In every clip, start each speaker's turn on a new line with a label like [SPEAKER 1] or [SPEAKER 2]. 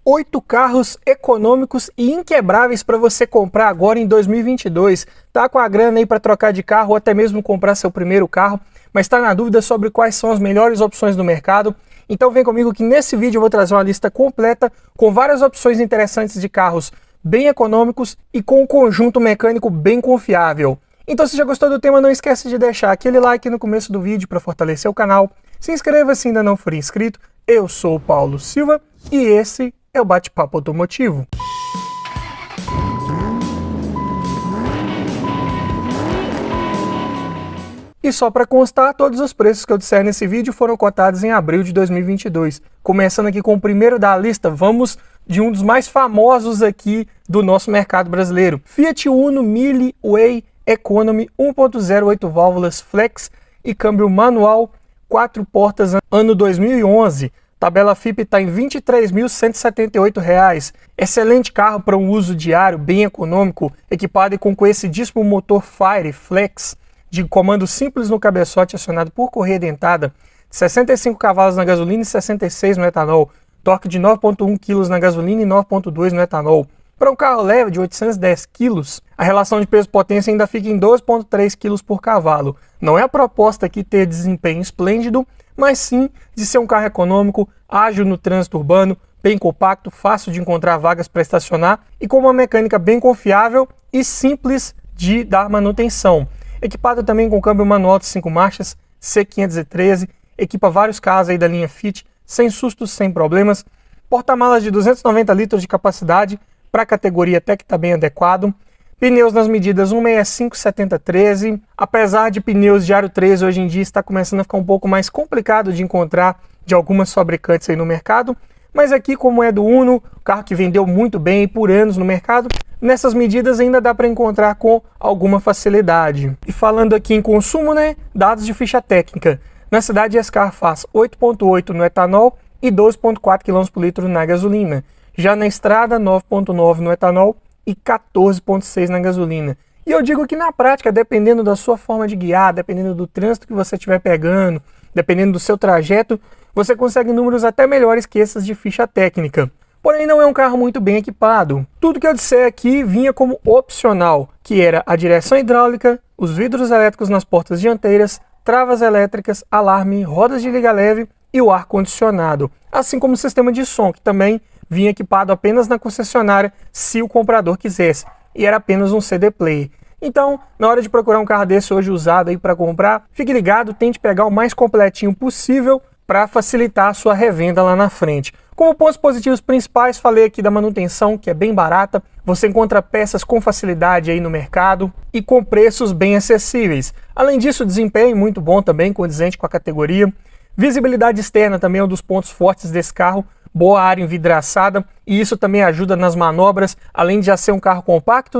[SPEAKER 1] 8 carros econômicos e inquebráveis para você comprar agora em 2022. Tá com a grana aí para trocar de carro ou até mesmo comprar seu primeiro carro, mas está na dúvida sobre quais são as melhores opções do mercado? Então vem comigo que nesse vídeo eu vou trazer uma lista completa com várias opções interessantes de carros bem econômicos e com um conjunto mecânico bem confiável. Então se já gostou do tema, não esquece de deixar aquele like no começo do vídeo para fortalecer o canal. Se inscreva se ainda não for inscrito. Eu sou o Paulo Silva e esse é o Bate-Papo Automotivo. E só para constar, todos os preços que eu disser nesse vídeo foram cotados em abril de 2022. Começando aqui com o primeiro da lista, vamos de um dos mais famosos aqui do nosso mercado brasileiro. Fiat Uno Mille Way Economy 1.0 8 válvulas flex e câmbio manual 4 portas ano 2011. Tabela FIPE está em R$ 23.178. Excelente carro para um uso diário, bem econômico, equipado com conhecidíssimo motor Fire Flex, de comando simples no cabeçote acionado por correia dentada, 65 cavalos na gasolina e 66 no etanol, torque de 9,1 kg na gasolina e 9,2 no etanol. Para um carro leve de 810 kg, a relação de peso-potência ainda fica em 12,3 kg por cavalo. Não é a proposta aqui ter desempenho esplêndido, mas sim de ser um carro econômico, ágil no trânsito urbano, bem compacto, fácil de encontrar vagas para estacionar e com uma mecânica bem confiável e simples de dar manutenção. Equipado também com câmbio manual de 5 marchas, C513, equipa vários carros aí da linha Fit, sem sustos, sem problemas. Porta-malas de 290 litros de capacidade, para a categoria até que está bem adequado. Pneus nas medidas 165, 70, 13. Apesar de pneus de aro 13 hoje em dia está começando a ficar um pouco mais complicado de encontrar de algumas fabricantes aí no mercado. Mas aqui, como é do Uno, carro que vendeu muito bem e por anos no mercado, nessas medidas ainda dá para encontrar com alguma facilidade. E falando aqui em consumo, dados de ficha técnica. Na cidade, esse carro faz 8,8 no etanol e 12,4 km por litro na gasolina. Já na estrada, 9,9 no etanol e 14,6 na gasolina. E eu digo que na prática, dependendo da sua forma de guiar, dependendo do trânsito que você estiver pegando, dependendo do seu trajeto, você consegue números até melhores que esses de ficha técnica. Porém, não é um carro muito bem equipado. Tudo que eu disser aqui vinha como opcional, que era a direção hidráulica, os vidros elétricos nas portas dianteiras, travas elétricas, alarme, rodas de liga leve e o ar-condicionado, assim como o sistema de som, que também vinha equipado apenas na concessionária se o comprador quisesse, e era apenas um CD player. Então, na hora de procurar um carro desse hoje usado aí para comprar, fique ligado, tente pegar o mais completinho possível para facilitar a sua revenda lá na frente. Como pontos positivos principais, falei aqui da manutenção, que é bem barata, você encontra peças com facilidade aí no mercado e com preços bem acessíveis. Além disso, desempenho muito bom também, condizente com a categoria. Visibilidade externa também é um dos pontos fortes desse carro, boa área envidraçada, e isso também ajuda nas manobras, além de já ser um carro compacto,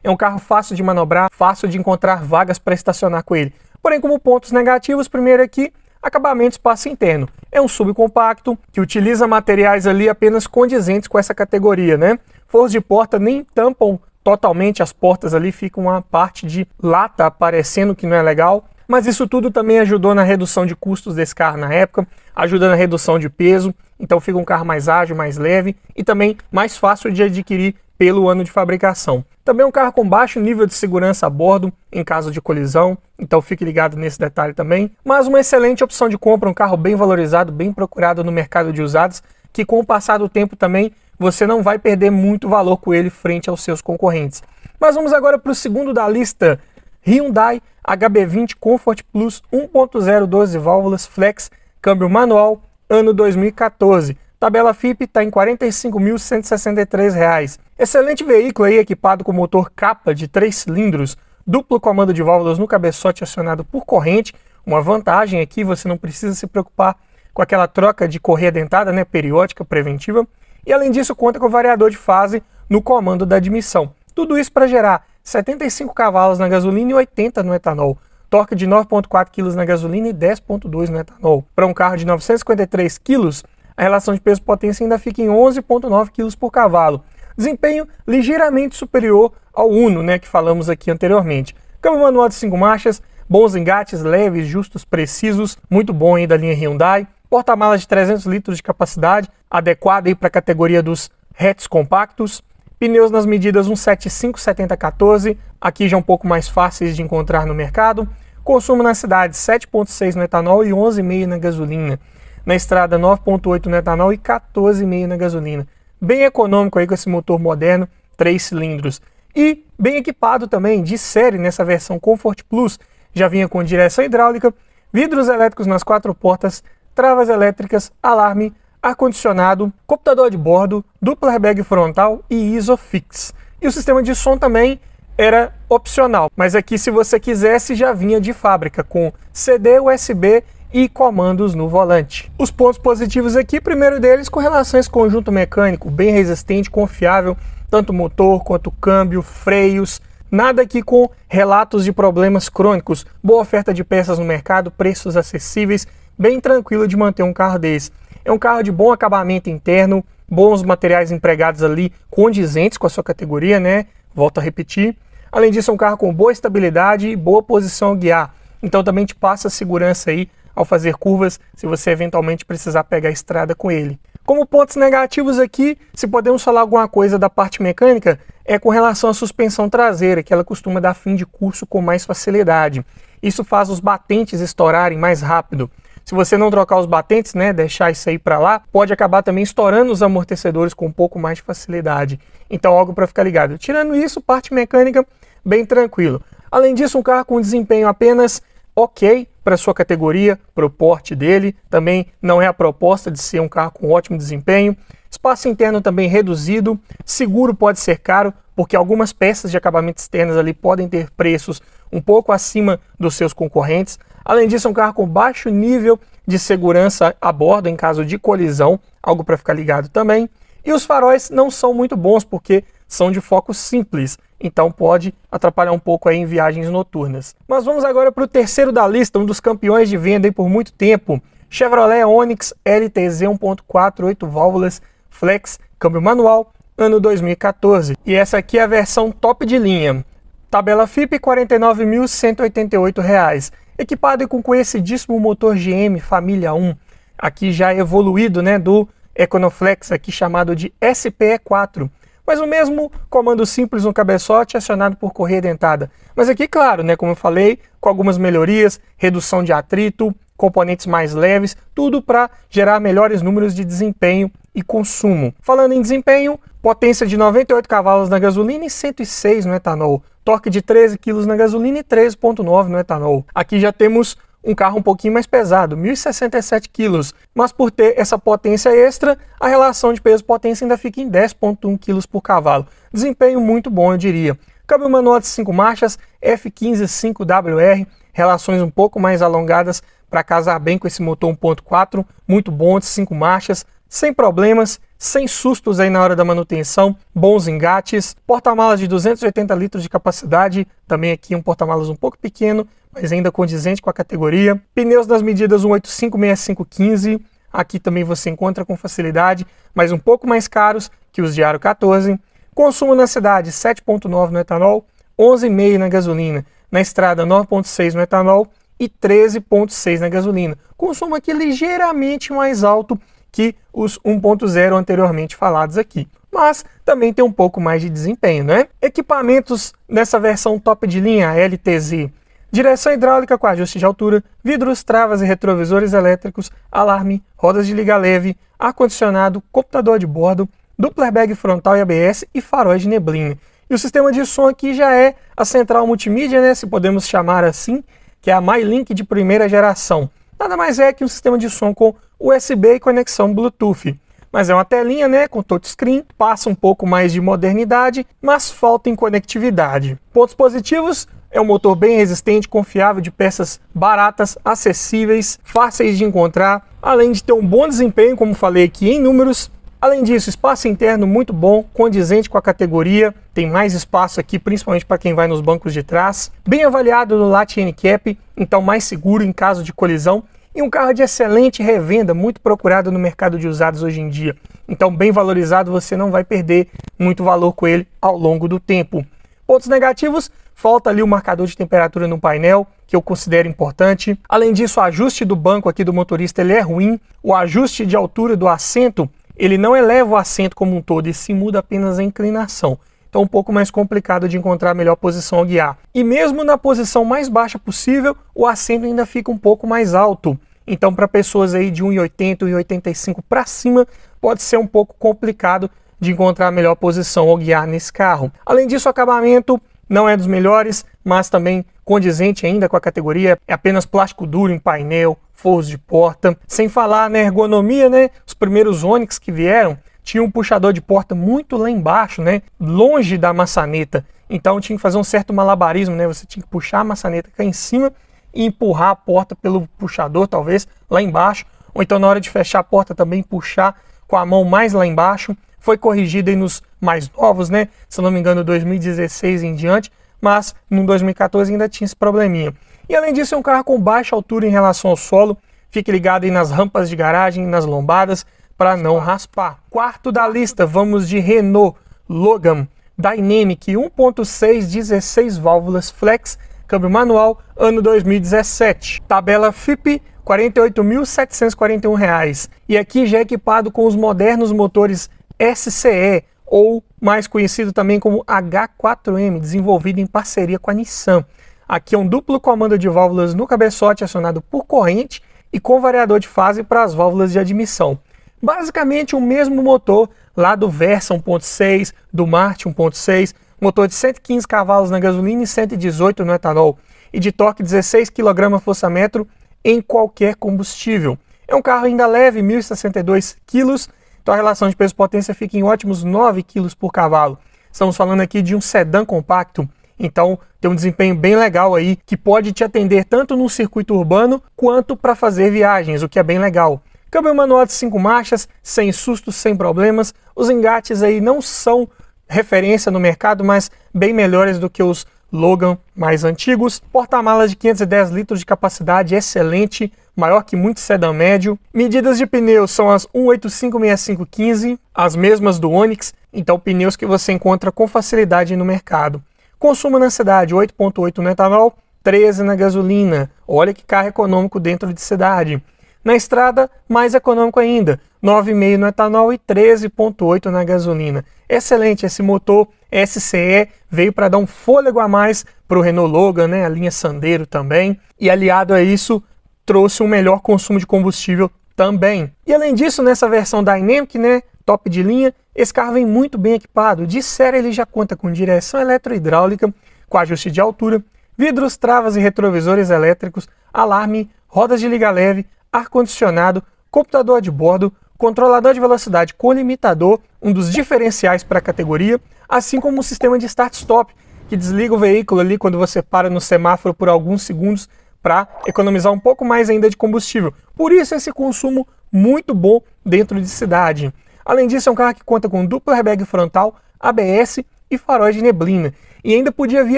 [SPEAKER 1] É um carro fácil de manobrar, fácil de encontrar vagas para estacionar com ele. Porém, como pontos negativos, primeiro aqui, acabamento espaço interno. É um subcompacto que utiliza materiais ali apenas condizentes com essa categoria, Forros de porta nem tampam totalmente as portas ali, fica uma parte de lata aparecendo que não é legal. Mas isso tudo também ajudou na redução de custos desse carro na época, ajuda na redução de peso, então fica um carro mais ágil, mais leve e também mais fácil de adquirir pelo ano de fabricação. Também um carro com baixo nível de segurança a bordo em caso de colisão, então fique ligado nesse detalhe também. Mas uma excelente opção de compra, um carro bem valorizado, bem procurado no mercado de usados, que com o passar do tempo também você não vai perder muito valor com ele frente aos seus concorrentes. Mas vamos agora para o segundo da lista, Hyundai HB20 Comfort Plus 1.0 12 válvulas flex, câmbio manual, ano 2014. Tabela FIPE está em R$ 45.163. Excelente veículo aí, equipado com motor capa de 3 cilindros, duplo comando de válvulas no cabeçote acionado por corrente. Uma vantagem aqui, você não precisa se preocupar com aquela troca de correia dentada, periódica, preventiva. E além disso, conta com variador de fase no comando da admissão. Tudo isso para gerar 75 cavalos na gasolina e 80 no etanol. Torque de 9,4 kg na gasolina e 10,2 no etanol. Para um carro de 953 kg, a relação de peso-potência ainda fica em 11,9 kg por cavalo. Desempenho ligeiramente superior ao Uno, que falamos aqui anteriormente. Câmbio manual de 5 marchas, bons engates, leves, justos, precisos, muito bom aí da linha Hyundai. porta-malas de 300 litros de capacidade, adequado aí para a categoria dos hatches compactos, pneus nas medidas 175, 70, 14, aqui já um pouco mais fáceis de encontrar no mercado, consumo na cidade 7,6 no etanol e 11,5 na gasolina, na estrada 9,8 no etanol e 14,5 na gasolina, bem econômico aí com esse motor moderno, 3 cilindros, e bem equipado também, de série nessa versão Comfort Plus, já vinha com direção hidráulica, vidros elétricos nas 4 portas, travas elétricas, alarme, ar-condicionado, computador de bordo, dupla airbag frontal e Isofix. E o sistema de som também era opcional, mas aqui se você quisesse já vinha de fábrica, com CD, USB e comandos no volante. Os pontos positivos aqui, primeiro deles com relação a esse conjunto mecânico, bem resistente, confiável, tanto motor quanto câmbio, freios, nada aqui com relatos de problemas crônicos, boa oferta de peças no mercado, preços acessíveis, bem tranquilo de manter um carro desse. É um carro de bom acabamento interno, bons materiais empregados ali, condizentes com a sua categoria, né? Volto a repetir. Além disso, é um carro com boa estabilidade e boa posição ao guiar. Então também te passa segurança aí ao fazer curvas, se você eventualmente precisar pegar a estrada com ele. Como pontos negativos aqui, se podemos falar alguma coisa da parte mecânica, é com relação à suspensão traseira, que ela costuma dar fim de curso com mais facilidade. Isso faz os batentes estourarem mais rápido. Se você não trocar os batentes, né, deixar isso aí para lá, pode acabar também estourando os amortecedores com um pouco mais de facilidade. Então, algo para ficar ligado. Tirando isso, parte mecânica, bem tranquilo. Além disso, um carro com desempenho apenas ok para sua categoria, para o porte dele. Também não é a proposta de ser um carro com ótimo desempenho. Espaço interno também reduzido. Seguro pode ser caro, porque algumas peças de acabamento externas ali podem ter preços um pouco acima dos seus concorrentes. Além disso, é um carro com baixo nível de segurança a bordo em caso de colisão, algo para ficar ligado também. E os faróis não são muito bons porque são de foco simples, então pode atrapalhar um pouco aí em viagens noturnas. Mas vamos agora para o terceiro da lista, um dos campeões de venda aí por muito tempo, Chevrolet Onix LTZ 1.4, 8 válvulas, flex, câmbio manual, ano 2014. E essa aqui é a versão top de linha. Tabela FIPE R$ 49.188. Equipado com conhecidíssimo motor GM Família 1, aqui já evoluído, né, do Econoflex, aqui chamado de SPE4. Mas o mesmo comando simples no cabeçote acionado por correia dentada. Mas aqui, claro, né, como eu falei, com algumas melhorias, redução de atrito, componentes mais leves, tudo para gerar melhores números de desempenho e consumo. Falando em desempenho, potência de 98 cavalos na gasolina e 106 no etanol. Torque de 13 kg na gasolina e 13,9 no etanol. Aqui já temos um carro um pouquinho mais pesado, 1.067 kg, mas por ter essa potência extra, a relação de peso-potência ainda fica em 10,1 kg por cavalo. Desempenho muito bom, eu diria. Câmbio manual de 5 marchas, F15 5WR, relações um pouco mais alongadas para casar bem com esse motor 1.4, muito bom, de 5 marchas, sem problemas, sem sustos aí na hora da manutenção, bons engates, porta-malas de 280 litros de capacidade, também aqui um porta-malas um pouco pequeno, mas ainda condizente com a categoria. Pneus das medidas 185, 65, 15, aqui também você encontra com facilidade, mas um pouco mais caros que os de aro 14. Consumo na cidade 7,9 no etanol, 11,5 na gasolina, na estrada 9,6 no etanol e 13,6 na gasolina. Consumo aqui ligeiramente mais alto que os 1.0 anteriormente falados aqui, mas também tem um pouco mais de desempenho, né? Equipamentos nessa versão top de linha LTZ: direção hidráulica com ajuste de altura, vidros, travas e retrovisores elétricos, alarme, rodas de liga leve, ar-condicionado, computador de bordo, dupla airbag frontal e ABS e faróis de neblina. E o sistema de som aqui já é a central multimídia, né, se podemos chamar assim, que é a MyLink de primeira geração. Nada mais é que um sistema de som com USB e conexão Bluetooth. Mas é uma telinha, né, com touchscreen, passa um pouco mais de modernidade, mas falta em conectividade. Pontos positivos: é um motor bem resistente, confiável, de peças baratas, acessíveis, fáceis de encontrar, além de ter um bom desempenho, como falei aqui, em números. Além disso, espaço interno muito bom, condizente com a categoria, tem mais espaço aqui, principalmente para quem vai nos bancos de trás. Bem avaliado no Lat NCAP, então mais seguro em caso de colisão. E um carro de excelente revenda, muito procurado no mercado de usados hoje em dia. Então, bem valorizado, você não vai perder muito valor com ele ao longo do tempo. Pontos negativos: falta ali o marcador de temperatura no painel, que eu considero importante. Além disso, o ajuste do banco aqui do motorista ele é ruim. O ajuste de altura do assento, ele não eleva o assento como um todo, e sim muda apenas a inclinação. Então, um pouco mais complicado de encontrar a melhor posição ao guiar. E mesmo na posição mais baixa possível, o assento ainda fica um pouco mais alto. Então, para pessoas aí de 1,80, 1,85 para cima, pode ser um pouco complicado de encontrar a melhor posição ao guiar nesse carro. Além disso, o acabamento não é dos melhores, mas também condizente ainda com a categoria. É apenas plástico duro em painel, forros de porta. Sem falar na ergonomia, né? Os primeiros Onix que vieram tinham um puxador de porta muito lá embaixo, né? Longe da maçaneta. Então tinha que fazer um certo malabarismo, né? Você tinha que puxar a maçaneta cá em cima e empurrar a porta pelo puxador, talvez, lá embaixo. Ou então na hora de fechar a porta também puxar com a mão mais lá embaixo. Foi corrigido aí nos mais novos, né? Se eu não me engano, 2016 em diante, mas no 2014 ainda tinha esse probleminha. E além disso, é um carro com baixa altura em relação ao solo. Fique ligado aí nas rampas de garagem, nas lombadas, para não raspar. Quarto da lista, vamos de Renault Logan Dynamic 1.6 16 válvulas flex, câmbio manual, ano 2017. Tabela FIPE R$ 48.741. E aqui já é equipado com os modernos motores SCE, ou mais conhecido também como H4M, desenvolvido em parceria com a Nissan. Aqui é um duplo comando de válvulas no cabeçote acionado por corrente e com variador de fase para as válvulas de admissão. Basicamente o mesmo motor lá do Versa 1.6, do Marti 1.6, motor de 115 cavalos na gasolina e 118 no etanol, e de torque 16 kgfm em qualquer combustível. É um carro ainda leve, 1.062 kg, então a relação de peso-potência fica em ótimos 9 kg por cavalo. Estamos falando aqui de um sedã compacto, então tem um desempenho bem legal aí, que pode te atender tanto no circuito urbano, quanto para fazer viagens, o que é bem legal. Câmbio manual de 5 marchas, sem sustos, sem problemas. Os engates aí não são referência no mercado, mas bem melhores do que os Logan mais antigos. Porta-malas de 510 litros de capacidade, excelente, maior que muito sedã médio. Medidas de pneus são as 185/6515, as mesmas do Onix, então pneus que você encontra com facilidade no mercado. Consumo na cidade, 8.8 no etanol, 13 na gasolina. Olha que carro econômico dentro de cidade. Na estrada, mais econômico ainda, 9,5 no etanol e 13,8 na gasolina. Excelente, esse motor SCE veio para dar um fôlego a mais para o Renault Logan, né? A linha Sandero também. E aliado a isso, trouxe um melhor consumo de combustível também. E além disso, nessa versão Dynamic, né, top de linha, esse carro vem muito bem equipado. De série ele já conta com direção eletrohidráulica, com ajuste de altura, vidros, travas e retrovisores elétricos, alarme, rodas de liga leve, ar-condicionado, computador de bordo, controlador de velocidade com limitador, um dos diferenciais para a categoria, assim como um sistema de start-stop, que desliga o veículo ali quando você para no semáforo por alguns segundos para economizar um pouco mais ainda de combustível. Por isso esse consumo muito bom dentro de cidade. Além disso, é um carro que conta com duplo airbag frontal, ABS e faróis de neblina. E ainda podia vir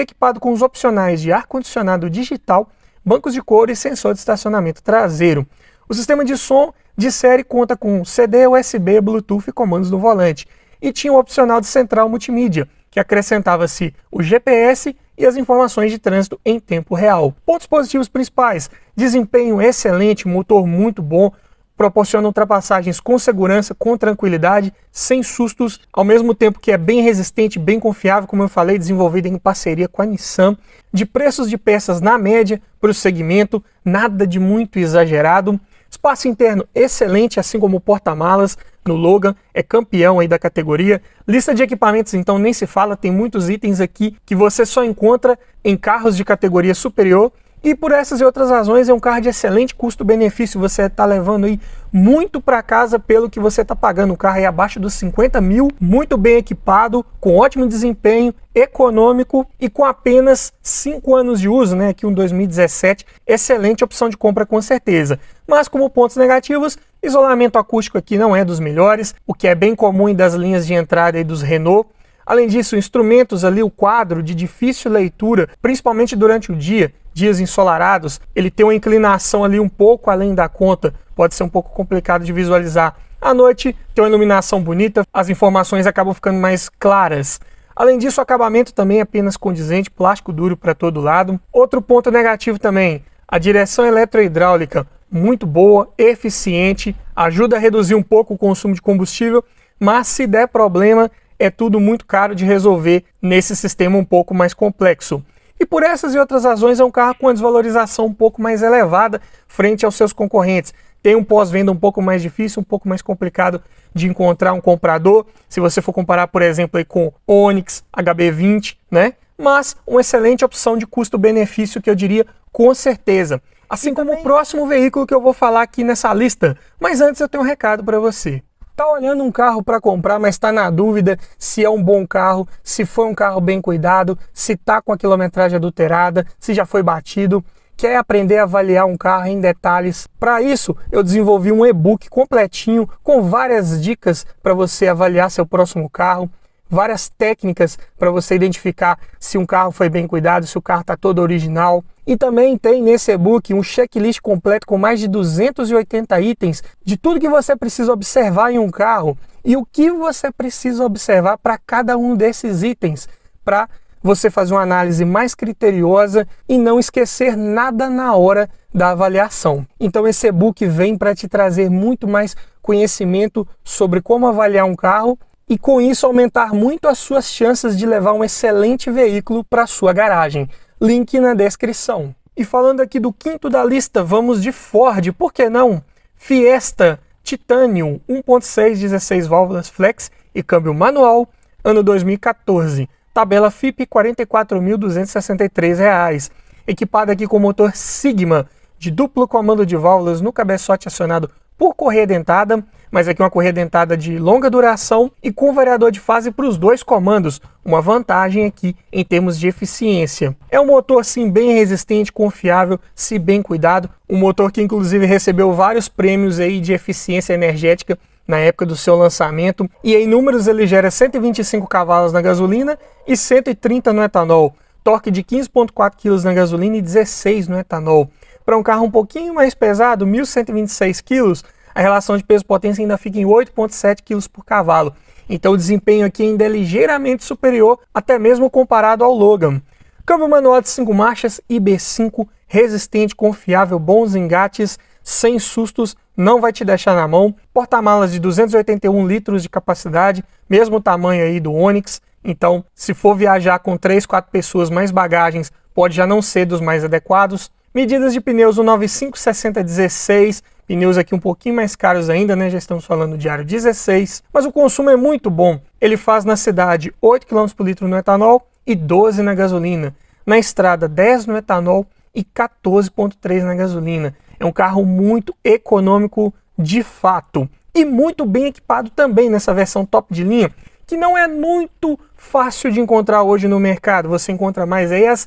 [SPEAKER 1] equipado com os opcionais de ar-condicionado digital, bancos de couro e sensor de estacionamento traseiro. O sistema de som de série conta com CD, USB, Bluetooth e comandos no volante. E tinha o opcional de central multimídia, que acrescentava-se o GPS e as informações de trânsito em tempo real. Pontos positivos principais: desempenho excelente, motor muito bom, proporciona ultrapassagens com segurança, com tranquilidade, sem sustos, ao mesmo tempo que é bem resistente, bem confiável, como eu falei, desenvolvido em parceria com a Nissan. De preços de peças na média para o segmento, nada de muito exagerado. Espaço interno excelente, assim como o porta-malas no Logan, é campeão aí da categoria. Lista de equipamentos então nem se fala, tem muitos itens aqui que você só encontra em carros de categoria superior. E por essas e outras razões é um carro de excelente custo-benefício, você está levando aí muito para casa pelo que você está pagando. Um carro aí abaixo dos 50 mil, muito bem equipado, com ótimo desempenho, econômico e com apenas 5 anos de uso, né? Aqui um 2017, excelente opção de compra com certeza. Mas como pontos negativos, isolamento acústico aqui não é dos melhores, o que é bem comum em das linhas de entrada aí dos Renault. Além disso, instrumentos ali, o quadro de difícil leitura, principalmente durante o dia, dias ensolarados, ele tem uma inclinação ali um pouco além da conta, pode ser um pouco complicado de visualizar. À noite tem uma iluminação bonita, as informações acabam ficando mais claras. Além disso, o acabamento também é apenas condizente, plástico duro para todo lado. Outro ponto negativo também, a direção eletrohidráulica muito boa, eficiente, ajuda a reduzir um pouco o consumo de combustível, mas se der problema, é tudo muito caro de resolver nesse sistema um pouco mais complexo. E por essas e outras razões é um carro com uma desvalorização um pouco mais elevada frente aos seus concorrentes. Tem um pós-venda um pouco mais difícil, um pouco mais complicado de encontrar um comprador, se você for comparar, por exemplo, aí com Onix, HB20, né? Mas uma excelente opção de custo-benefício que eu diria com certeza. Assim como o próximo veículo que eu vou falar aqui nessa lista. Mas antes eu tenho um recado para você. Tá olhando um carro para comprar, mas está na dúvida se é um bom carro, se foi um carro bem cuidado, se tá com a quilometragem adulterada, se já foi batido, quer aprender a avaliar um carro em detalhes? Para isso, eu desenvolvi um e-book completinho com várias dicas para você avaliar seu próximo carro, várias técnicas para você identificar se um carro foi bem cuidado, se o carro está todo original. E também tem nesse e-book um checklist completo com mais de 280 itens de tudo que você precisa observar em um carro e o que você precisa observar para cada um desses itens, para você fazer uma análise mais criteriosa e não esquecer nada na hora da avaliação. Então esse e-book vem para te trazer muito mais conhecimento sobre como avaliar um carro e com isso aumentar muito as suas chances de levar um excelente veículo para a sua garagem. Link na descrição. E falando aqui do quinto da lista, vamos de Ford, por que não? Fiesta Titanium 1.6, 16 válvulas flex e câmbio manual, ano 2014. Tabela FIPE R$ 44.263, equipada aqui com motor Sigma de duplo comando de válvulas no cabeçote acionado por correia dentada, mas aqui uma correia dentada de longa duração e com variador de fase para os dois comandos, uma vantagem aqui em termos de eficiência. É um motor sim bem resistente, confiável, se bem cuidado, um motor que inclusive recebeu vários prêmios aí de eficiência energética na época do seu lançamento, e em números ele gera 125 cavalos na gasolina e 130 no etanol, torque de 15,4 kg na gasolina e 16 no etanol. Para um carro um pouquinho mais pesado, 1.126 kg, a relação de peso-potência ainda fica em 8,7 kg por cavalo. Então o desempenho aqui ainda é ligeiramente superior, até mesmo comparado ao Logan. Câmbio manual de 5 marchas, IB5, resistente, confiável, bons engates, sem sustos, não vai te deixar na mão. Porta-malas de 281 litros de capacidade, mesmo tamanho aí do Onix. Então, se for viajar com 3, 4 pessoas, mais bagagens, pode já não ser dos mais adequados. Medidas de pneus 195 60/16, pneus aqui um pouquinho mais caros ainda, né? Já estamos falando de aro 16, mas o consumo é muito bom. Ele faz na cidade 8 km por litro no etanol e 12 na gasolina. Na estrada 10 no etanol e 14,3 na gasolina. É um carro muito econômico de fato e muito bem equipado também nessa versão top de linha, que não é muito fácil de encontrar hoje no mercado. Você encontra mais aí as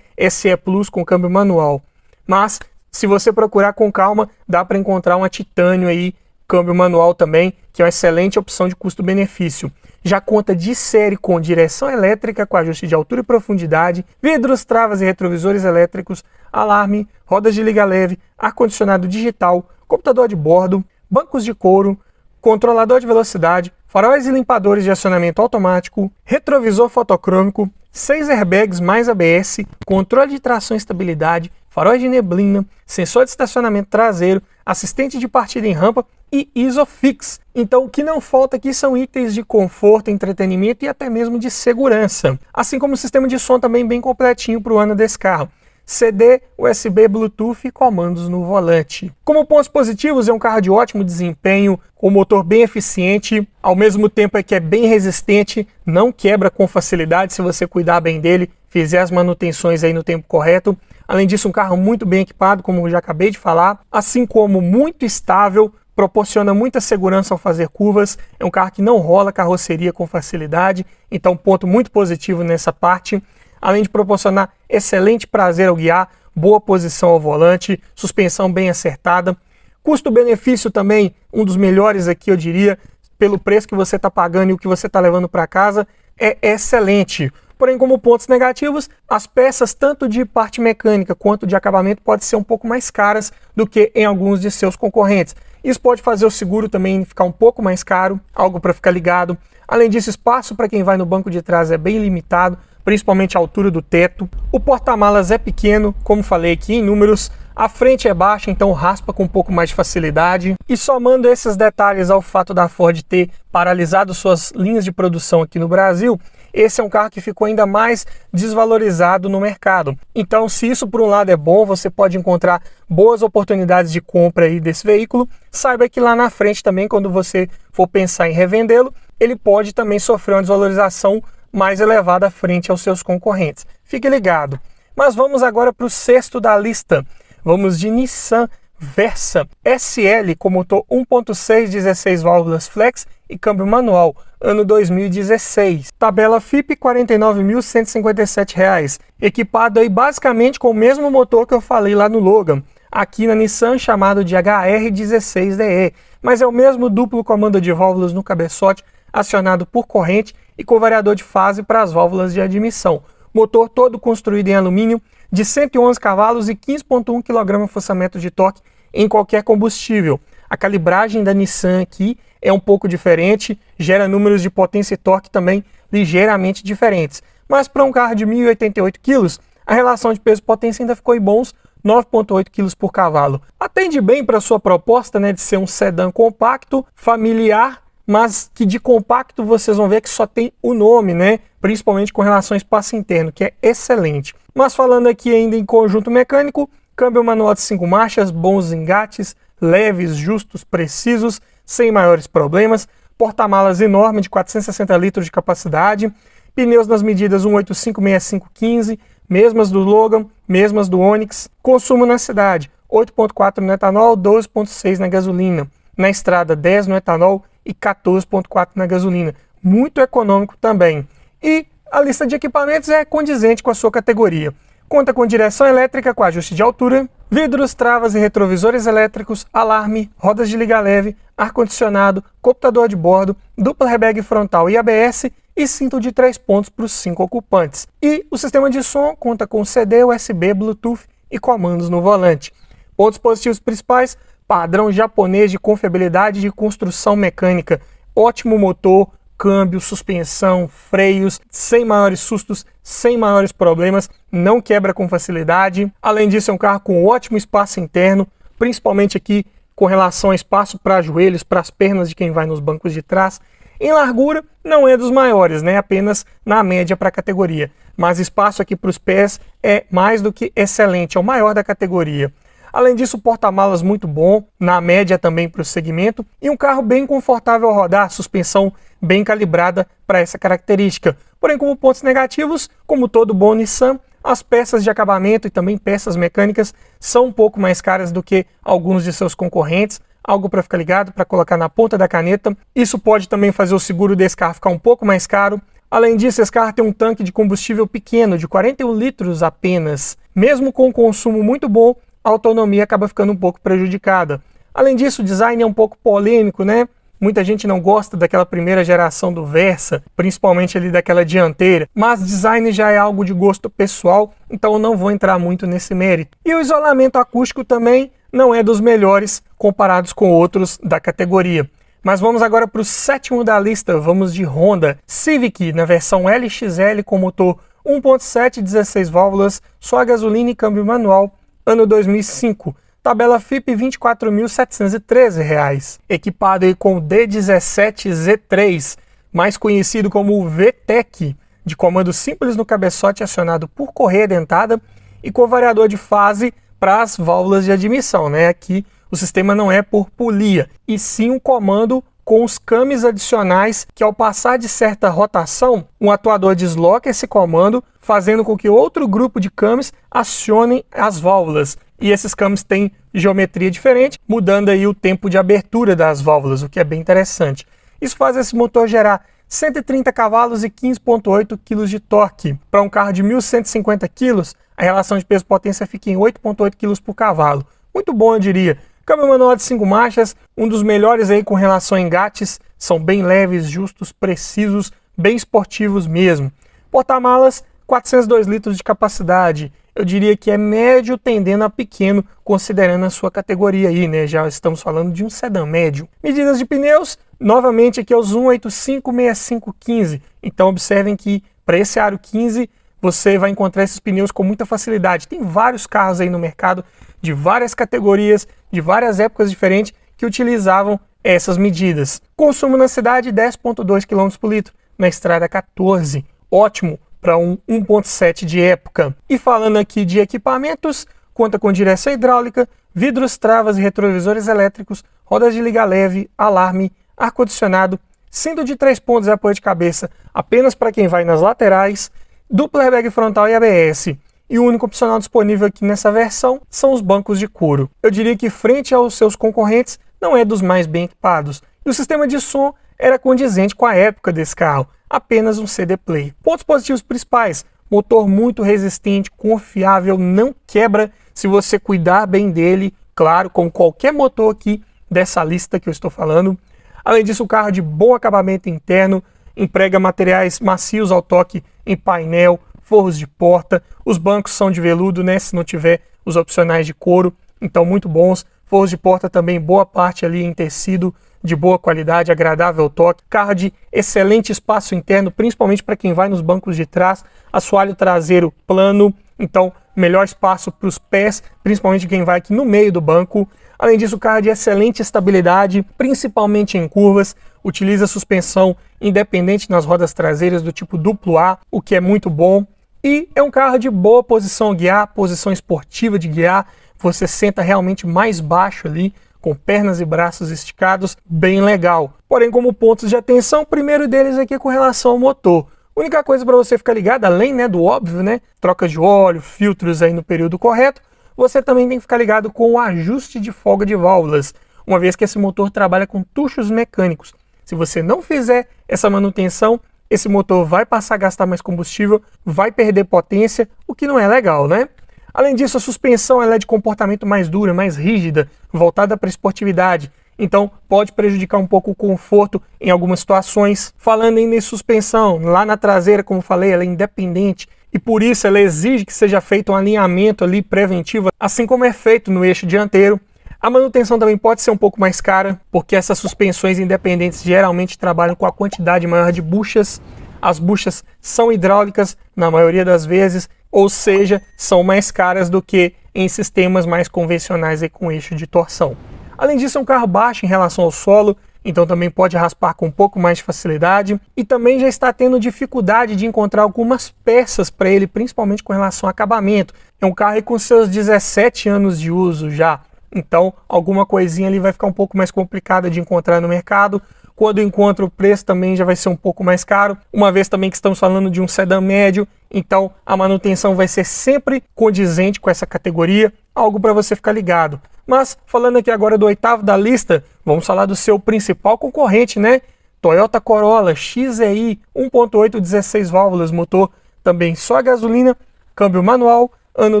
[SPEAKER 1] SE Plus com câmbio manual. Mas se você procurar com calma, dá para encontrar uma Titanium aí, câmbio manual também, que é uma excelente opção de custo-benefício. Já conta de série com direção elétrica com ajuste de altura e profundidade, vidros, travas e retrovisores elétricos, alarme, rodas de liga leve, ar-condicionado digital, computador de bordo, bancos de couro, controlador de velocidade, faróis e limpadores de acionamento automático, retrovisor fotocrômico, 6 airbags mais ABS, controle de tração e estabilidade, faróis de neblina, sensor de estacionamento traseiro, assistente de partida em rampa e ISOFIX. Então o que não falta aqui são itens de conforto, entretenimento e até mesmo de segurança. Assim como o sistema de som também bem completinho para o ano desse carro. CD, USB, Bluetooth e comandos no volante. Como pontos positivos, é um carro de ótimo desempenho, com motor bem eficiente, ao mesmo tempo é que é bem resistente, não quebra com facilidade se você cuidar bem dele, fizer as manutenções aí no tempo correto. Além disso, um carro muito bem equipado, como eu já acabei de falar, assim como muito estável, proporciona muita segurança ao fazer curvas, é um carro que não rola carroceria com facilidade, então ponto muito positivo nessa parte. Além de proporcionar excelente prazer ao guiar, boa posição ao volante, suspensão bem acertada. Custo-benefício também, um dos melhores aqui eu diria, pelo preço que você está pagando e o que você está levando para casa, é excelente. Porém, como pontos negativos, as peças tanto de parte mecânica quanto de acabamento podem ser um pouco mais caras do que em alguns de seus concorrentes. Isso pode fazer o seguro também ficar um pouco mais caro, algo para ficar ligado. Além disso, espaço para quem vai no banco de trás é bem limitado, principalmente a altura do teto. O porta-malas é pequeno, como falei aqui em números. A frente é baixa, então raspa com um pouco mais de facilidade. E somando esses detalhes ao fato da Ford ter paralisado suas linhas de produção aqui no Brasil, esse é um carro que ficou ainda mais desvalorizado no mercado. Então, se isso por um lado é bom, você pode encontrar boas oportunidades de compra aí desse veículo, saiba que lá na frente também, quando você for pensar em revendê-lo, ele pode também sofrer uma desvalorização mais elevada frente aos seus concorrentes. Fique ligado. Mas vamos agora para o sexto da lista. Vamos de Nissan Versa SL com motor 1.6, 16 válvulas flex e câmbio manual, ano 2016. Tabela FIPE R$ 49.157, equipado aí basicamente com o mesmo motor que eu falei lá no Logan, aqui na Nissan chamado de HR16DE, mas é o mesmo duplo comando de válvulas no cabeçote, acionado por corrente e com variador de fase para as válvulas de admissão. Motor todo construído em alumínio, de 111 cavalos e 15,1 kgfm de torque em qualquer combustível. A calibragem da Nissan aqui é um pouco diferente, gera números de potência e torque também ligeiramente diferentes. Mas para um carro de 1.088 kg, a relação de peso-potência ainda ficou em bons 9,8 kg por cavalo. Atende bem para a sua proposta, né, de ser um sedã compacto, familiar, mas que de compacto vocês vão ver que só tem o nome, né? Principalmente com relação ao espaço interno, que é excelente. Mas falando aqui ainda em conjunto mecânico, câmbio manual de 5 marchas, bons engates, leves, justos, precisos, sem maiores problemas, porta-malas enorme de 460 litros de capacidade, pneus nas medidas 185, 65, 15, mesmas do Logan, mesmas do Onix, consumo na cidade, 8,4 no etanol, 12,6 na gasolina, na estrada 10 no etanol e 14,4 na gasolina, muito econômico também. E a lista de equipamentos é condizente com a sua categoria. Conta com direção elétrica com ajuste de altura, vidros, travas e retrovisores elétricos, alarme, rodas de liga leve, ar-condicionado, computador de bordo, dupla airbag frontal e ABS e cinto de 3 pontos para os 5 ocupantes. E o sistema de som conta com CD, USB, Bluetooth e comandos no volante. Pontos positivos principais: padrão japonês de confiabilidade de construção mecânica, ótimo motor, câmbio, suspensão, freios, sem maiores sustos, sem maiores problemas, não quebra com facilidade. Além disso, é um carro com ótimo espaço interno, principalmente aqui com relação ao espaço para joelhos, para as pernas de quem vai nos bancos de trás. Em largura, não é dos maiores, né? Apenas na média para a categoria. Mas espaço aqui para os pés é mais do que excelente, é o maior da categoria. Além disso, porta-malas muito bom, na média também para o segmento, e um carro bem confortável ao rodar, suspensão bem calibrada para essa característica. Porém, como pontos negativos, como todo bom Nissan, as peças de acabamento e também peças mecânicas são um pouco mais caras do que alguns de seus concorrentes, algo para ficar ligado, para colocar na ponta da caneta. Isso pode também fazer o seguro desse carro ficar um pouco mais caro. Além disso, esse carro tem um tanque de combustível pequeno, de 41 litros apenas. Mesmo com um consumo muito bom, a autonomia acaba ficando um pouco prejudicada. Além disso, o design é um pouco polêmico, né? Muita gente não gosta daquela primeira geração do Versa, principalmente ali daquela dianteira, mas design já é algo de gosto pessoal, então eu não vou entrar muito nesse mérito. E o isolamento acústico também não é dos melhores comparados com outros da categoria. Mas vamos agora para o sétimo da lista, vamos de Honda Civic na versão LXL com motor 1.7, 16 válvulas, só a gasolina e câmbio manual, ano 2005. Tabela FIPE R$ 24.713, equipado aí com o D17Z3, mais conhecido como o VTEC, de comando simples no cabeçote acionado por correia dentada e com variador de fase para as válvulas de admissão, né? Aqui o sistema não é por polia, e sim um comando com os cames adicionais que, ao passar de certa rotação, um atuador desloca esse comando, fazendo com que outro grupo de cames acionem as válvulas. E esses cames têm geometria diferente, mudando aí o tempo de abertura das válvulas, o que é bem interessante. Isso faz esse motor gerar 130 cavalos e 15,8 kg de torque. Para um carro de 1.150 kg, a relação de peso-potência fica em 8,8 kg por cavalo. Muito bom, eu diria. Câmbio manual de 5 marchas, um dos melhores aí com relação a engates, são bem leves, justos, precisos, bem esportivos mesmo. Porta-malas, 402 litros de capacidade. Eu diria que é médio tendendo a pequeno, considerando a sua categoria aí, né? Já estamos falando de um sedã médio. Medidas de pneus, novamente aqui é os 185/6515. Então observem que para esse aro 15 você vai encontrar esses pneus com muita facilidade. Tem vários carros aí no mercado, de várias categorias, de várias épocas diferentes, que utilizavam essas medidas. Consumo na cidade, 10,2 km por litro. Na estrada, 14. Ótimo para um 1.7 de época. E falando aqui de equipamentos, conta com direção hidráulica, vidros, travas e retrovisores elétricos, rodas de liga leve, alarme, ar-condicionado, cinto de 3 pontos e apoio de cabeça apenas para quem vai nas laterais, duplo airbag frontal e ABS. E o único opcional disponível aqui nessa versão são os bancos de couro. Eu diria que frente aos seus concorrentes não é dos mais bem equipados. E o sistema de som era condizente com a época desse carro, apenas um CD player. Pontos positivos principais: motor muito resistente, confiável, não quebra se você cuidar bem dele, claro, como qualquer motor aqui dessa lista que eu estou falando. Além disso, o carro é de bom acabamento interno, emprega materiais macios ao toque em painel, forros de porta, os bancos são de veludo, né, se não tiver os opcionais de couro, então muito bons. Forros de porta também, boa parte ali em tecido, de boa qualidade, agradável ao toque. Carro de excelente espaço interno, principalmente para quem vai nos bancos de trás. Assoalho traseiro plano, então melhor espaço para os pés, principalmente quem vai aqui no meio do banco. Além disso, o carro é de excelente estabilidade, principalmente em curvas. Utiliza suspensão independente nas rodas traseiras do tipo duplo A, o que é muito bom. E é um carro de boa posição ao guiar, posição esportiva de guiar. Você senta realmente mais baixo ali, com pernas e braços esticados, bem legal. Porém, como pontos de atenção, o primeiro deles aqui é com relação ao motor. Única coisa para você ficar ligado, além, né, do óbvio, né, troca de óleo, filtros aí no período correto, você também tem que ficar ligado com o ajuste de folga de válvulas, uma vez que esse motor trabalha com tuchos mecânicos. Se você não fizer essa manutenção, esse motor vai passar a gastar mais combustível, vai perder potência, o que não é legal, né? Além disso, a suspensão ela é de comportamento mais dura, mais rígida, voltada para a esportividade. Então, pode prejudicar um pouco o conforto em algumas situações. Falando ainda em suspensão, lá na traseira, como falei, ela é independente e por isso ela exige que seja feito um alinhamento ali preventivo, assim como é feito no eixo dianteiro. A manutenção também pode ser um pouco mais cara, porque essas suspensões independentes geralmente trabalham com a quantidade maior de buchas. As buchas são hidráulicas na maioria das vezes, ou seja, são mais caras do que em sistemas mais convencionais aí com eixo de torção. Além disso, é um carro baixo em relação ao solo, então também pode raspar com um pouco mais de facilidade e também já está tendo dificuldade de encontrar algumas peças para ele, principalmente com relação ao acabamento. É um carro aí com seus 17 anos de uso já, então alguma coisinha ali vai ficar um pouco mais complicada de encontrar no mercado. Quando encontra, o preço também já vai ser um pouco mais caro, uma vez também que estamos falando de um sedã médio, então a manutenção vai ser sempre condizente com essa categoria, algo para você ficar ligado. Mas falando aqui agora do oitavo da lista, vamos falar do seu principal concorrente, né? Toyota Corolla XEI 1.8 16 válvulas, motor também só gasolina, câmbio manual, ano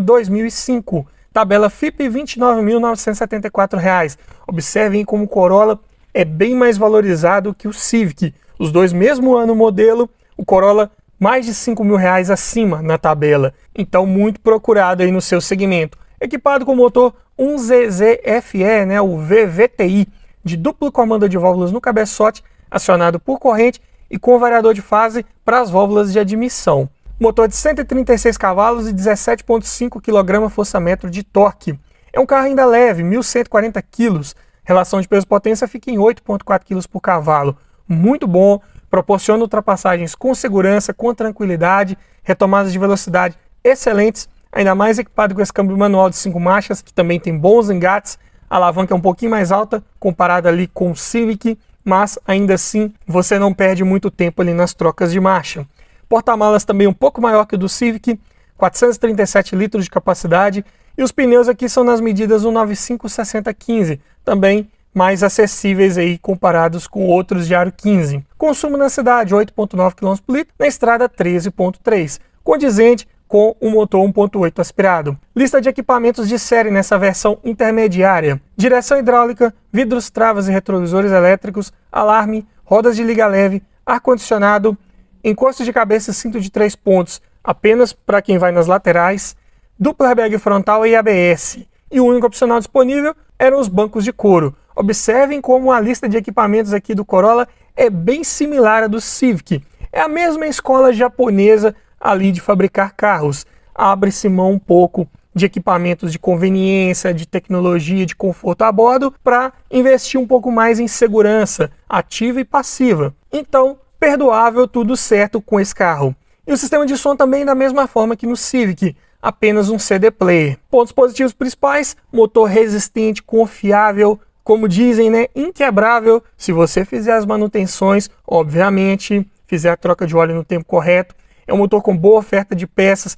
[SPEAKER 1] 2005. Tabela FIPE R$ 29.974. Observem como o Corolla é bem mais valorizado que o Civic. Os dois mesmo ano modelo, o Corolla mais de R$ 5.000 acima na tabela. Então muito procurado aí no seu segmento. Equipado com motor 1ZZFE, né, o VVTi, de duplo comando de válvulas no cabeçote, acionado por corrente e com variador de fase para as válvulas de admissão. Motor de 136 cavalos e 17,5 kgfm de torque. É um carro ainda leve, 1.140 kg. Relação de peso-potência fica em 8,4 kg por cavalo. Muito bom, proporciona ultrapassagens com segurança, com tranquilidade, retomadas de velocidade excelentes, ainda mais equipado com esse câmbio manual de 5 marchas, que também tem bons engates. A alavanca é um pouquinho mais alta, comparada ali com o Civic, mas ainda assim você não perde muito tempo ali nas trocas de marcha. Porta-malas também um pouco maior que o do Civic, 437 litros de capacidade, e os pneus aqui são nas medidas 195/60/15, também mais acessíveis aí comparados com outros de aro 15. Consumo na cidade 8,9 km por litro, na estrada 13,3, condizente com o motor 1.8 aspirado. Lista de equipamentos de série nessa versão intermediária: direção hidráulica, vidros, travas e retrovisores elétricos, alarme, rodas de liga leve, ar-condicionado, encosto de cabeça e cinto de 3 pontos apenas para quem vai nas laterais, duplo airbag frontal e ABS. E o único opcional disponível eram os bancos de couro. Observem como a lista de equipamentos aqui do Corolla é bem similar à do Civic. É a mesma escola japonesa ali de fabricar carros. Abre-se mão um pouco de equipamentos de conveniência, de tecnologia, de conforto a bordo, para investir um pouco mais em segurança ativa e passiva. Então, perdoável, tudo certo com esse carro. E o sistema de som também da mesma forma que no Civic, apenas um CD player. Pontos positivos principais: motor resistente, confiável, como dizem, né, inquebrável. Se você fizer as manutenções, obviamente, fizer a troca de óleo no tempo correto. É um motor com boa oferta de peças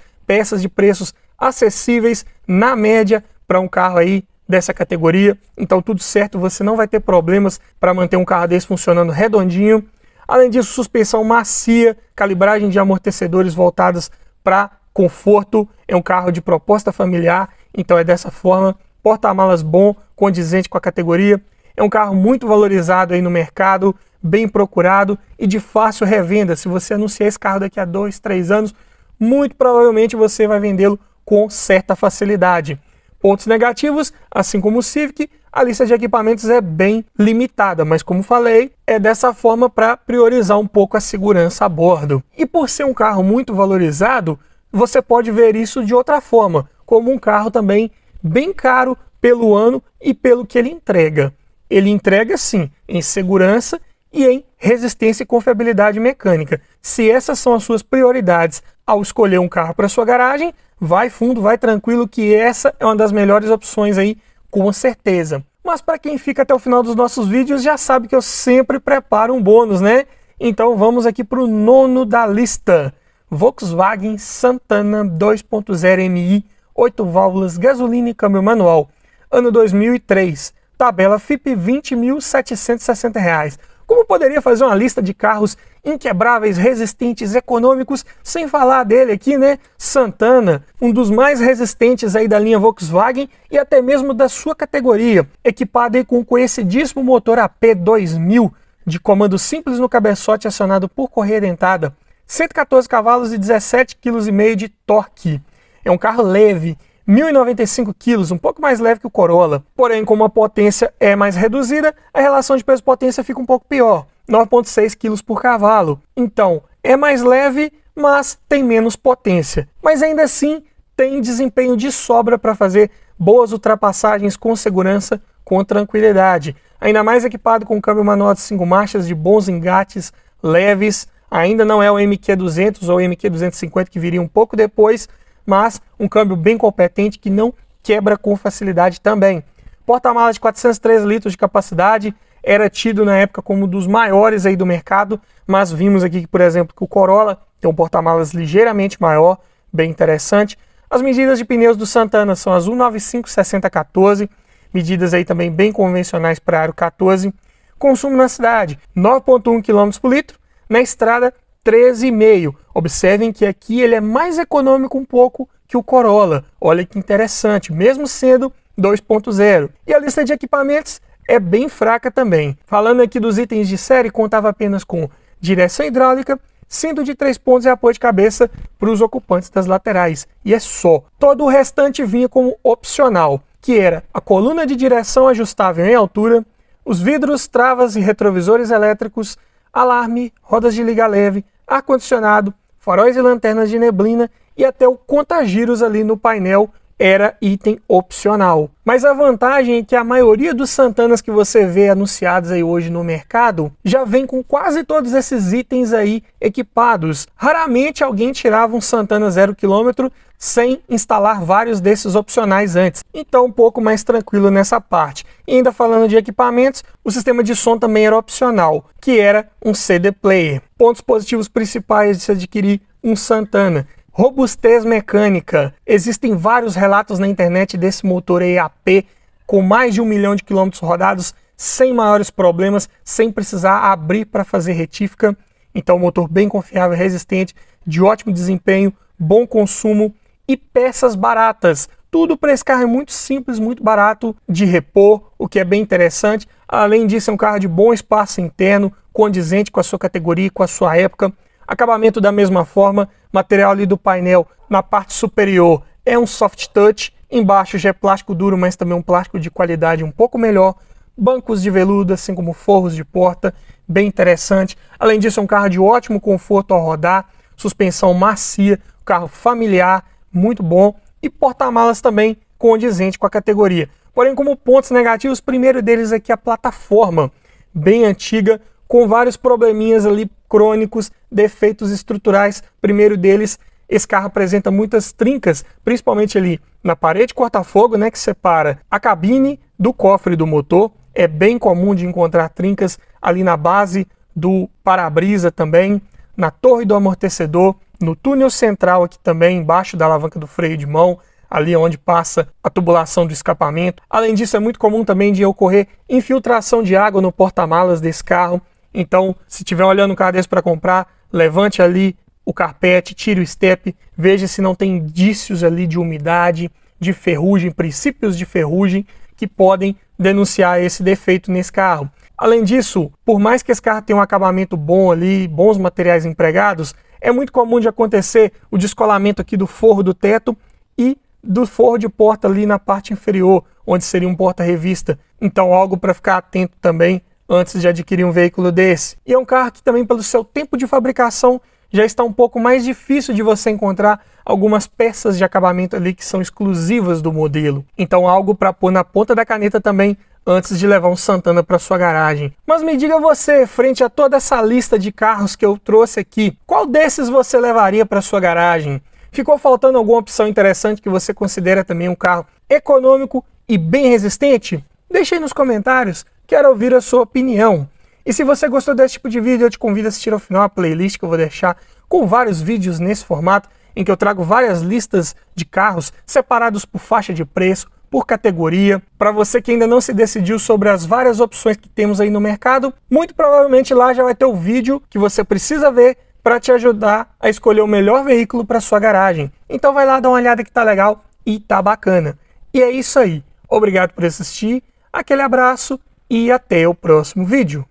[SPEAKER 1] de preços acessíveis, na média, para um carro aí dessa categoria. Então tudo certo, você não vai ter problemas para manter um carro desse funcionando redondinho. Além disso, suspensão macia, calibragem de amortecedores voltadas para conforto. É um carro de proposta familiar, então é dessa forma. Porta-malas bom, condizente com a categoria. É um carro muito valorizado aí no mercado, bem procurado e de fácil revenda. Se você anunciar esse carro daqui a 2, 3 anos, muito provavelmente você vai vendê-lo com certa facilidade. Pontos negativos: assim como o Civic, a lista de equipamentos é bem limitada, mas como falei, é dessa forma para priorizar um pouco a segurança a bordo. E por ser um carro muito valorizado, você pode ver isso de outra forma, como um carro também bem caro pelo ano e pelo que ele entrega. Ele entrega sim em segurança e em resistência e confiabilidade mecânica. Se essas são as suas prioridades ao escolher um carro para sua garagem, vai fundo, vai tranquilo, que essa é uma das melhores opções aí, com certeza. Mas para quem fica até o final dos nossos vídeos, já sabe que eu sempre preparo um bônus, né? Então vamos aqui para o nono da lista. Volkswagen Santana 2.0 MI, 8 válvulas, gasolina e câmbio manual. Ano 2003, tabela FIP R$ 20.760. Como poderia fazer uma lista de carros inquebráveis, resistentes, econômicos, sem falar dele aqui, né? Santana, um dos mais resistentes aí da linha Volkswagen e até mesmo da sua categoria, equipado aí com o conhecidíssimo motor AP 2000, de comando simples no cabeçote acionado por correia dentada, 114 cavalos e 17,5 kg de torque. É um carro leve, 1.095 kg, um pouco mais leve que o Corolla. Porém, como a potência é mais reduzida, a relação de peso-potência fica um pouco pior, 9,6 kg por cavalo. Então, é mais leve, mas tem menos potência. Mas ainda assim, tem desempenho de sobra para fazer boas ultrapassagens com segurança, com tranquilidade. Ainda mais equipado com câmbio manual de 5 marchas de bons engates, leves. Ainda não é o MQ200 ou o MQ250 que viria um pouco depois, mas um câmbio bem competente que não quebra com facilidade também. Porta-malas de 403 litros de capacidade, era tido na época como um dos maiores aí do mercado, mas vimos aqui, por exemplo, que o Corolla tem um porta-malas ligeiramente maior, bem interessante. As medidas de pneus do Santana são as 195 6014, medidas aí também bem convencionais para aro 14. Consumo na cidade, 9,1 km por litro, na estrada 13,5. Observem que aqui ele é mais econômico um pouco que o Corolla. Olha que interessante, mesmo sendo 2.0. E a lista de equipamentos é bem fraca também. Falando aqui dos itens de série, contava apenas com direção hidráulica, cinto de 3 pontos e apoio de cabeça para os ocupantes das laterais. E é só. Todo o restante vinha como opcional, que era a coluna de direção ajustável em altura, os vidros, travas e retrovisores elétricos, alarme, rodas de liga leve, ar-condicionado, faróis e lanternas de neblina e até o conta-giros ali no painel era item opcional. Mas a vantagem é que a maioria dos Santanas que você vê anunciados aí hoje no mercado já vem com quase todos esses itens aí equipados. Raramente alguém tirava um Santana 0 km sem instalar vários desses opcionais antes. Então um pouco mais tranquilo nessa parte. E ainda falando de equipamentos, o sistema de som também era opcional, que era um CD player. Pontos positivos principais de se adquirir um Santana: robustez mecânica. Existem vários relatos na internet desse motor AP com mais de 1 milhão de quilômetros rodados, sem maiores problemas, sem precisar abrir para fazer retífica. Então, motor bem confiável, resistente, de ótimo desempenho, bom consumo e peças baratas. Tudo para esse carro é muito simples, muito barato de repor, o que é bem interessante. Além disso, é um carro de bom espaço interno, condizente com a sua categoria e com a sua época. Acabamento da mesma forma, material ali do painel na parte superior é um soft touch, embaixo já é plástico duro, mas também um plástico de qualidade um pouco melhor. Bancos de veludo, assim como forros de porta, bem interessante. Além disso, é um carro de ótimo conforto ao rodar, suspensão macia, carro familiar, muito bom, e porta-malas também condizente com a categoria. Porém, como pontos negativos, o primeiro deles aqui é a plataforma, bem antiga, com vários probleminhas ali crônicos, defeitos estruturais. Primeiro deles, esse carro apresenta muitas trincas, principalmente ali na parede corta-fogo, né, que separa a cabine do cofre do motor. É bem comum de encontrar trincas ali na base do para-brisa também, na torre do amortecedor, no túnel central aqui também, embaixo da alavanca do freio de mão, ali onde passa a tubulação do escapamento. Além disso, é muito comum também de ocorrer infiltração de água no porta-malas desse carro. Então, se estiver olhando um carro desse para comprar, levante ali o carpete, tire o step, veja se não tem indícios ali de umidade, de ferrugem, princípios de ferrugem que podem denunciar esse defeito nesse carro. Além disso, por mais que esse carro tenha um acabamento bom ali, bons materiais empregados, é muito comum de acontecer o descolamento aqui do forro do teto e do forro de porta ali na parte inferior, onde seria um porta-revista. Então, algo para ficar atento também antes de adquirir um veículo desse. E é um carro que também, pelo seu tempo de fabricação, já está um pouco mais difícil de você encontrar algumas peças de acabamento ali que são exclusivas do modelo. Então, algo para pôr na ponta da caneta também antes de levar um Santana para sua garagem. Mas me diga você, frente a toda essa lista de carros que eu trouxe aqui, qual desses você levaria para sua garagem? Ficou faltando alguma opção interessante que você considera também um carro econômico e bem resistente? Deixe aí nos comentários, quero ouvir a sua opinião. E se você gostou desse tipo de vídeo, eu te convido a assistir ao final a playlist que eu vou deixar com vários vídeos nesse formato, em que eu trago várias listas de carros separados por faixa de preço, por categoria. Para você que ainda não se decidiu sobre as várias opções que temos aí no mercado, muito provavelmente lá já vai ter o vídeo que você precisa ver para te ajudar a escolher o melhor veículo para sua garagem. Então vai lá dar uma olhada que tá legal e tá bacana. E é isso aí. Obrigado por assistir, aquele abraço e até o próximo vídeo.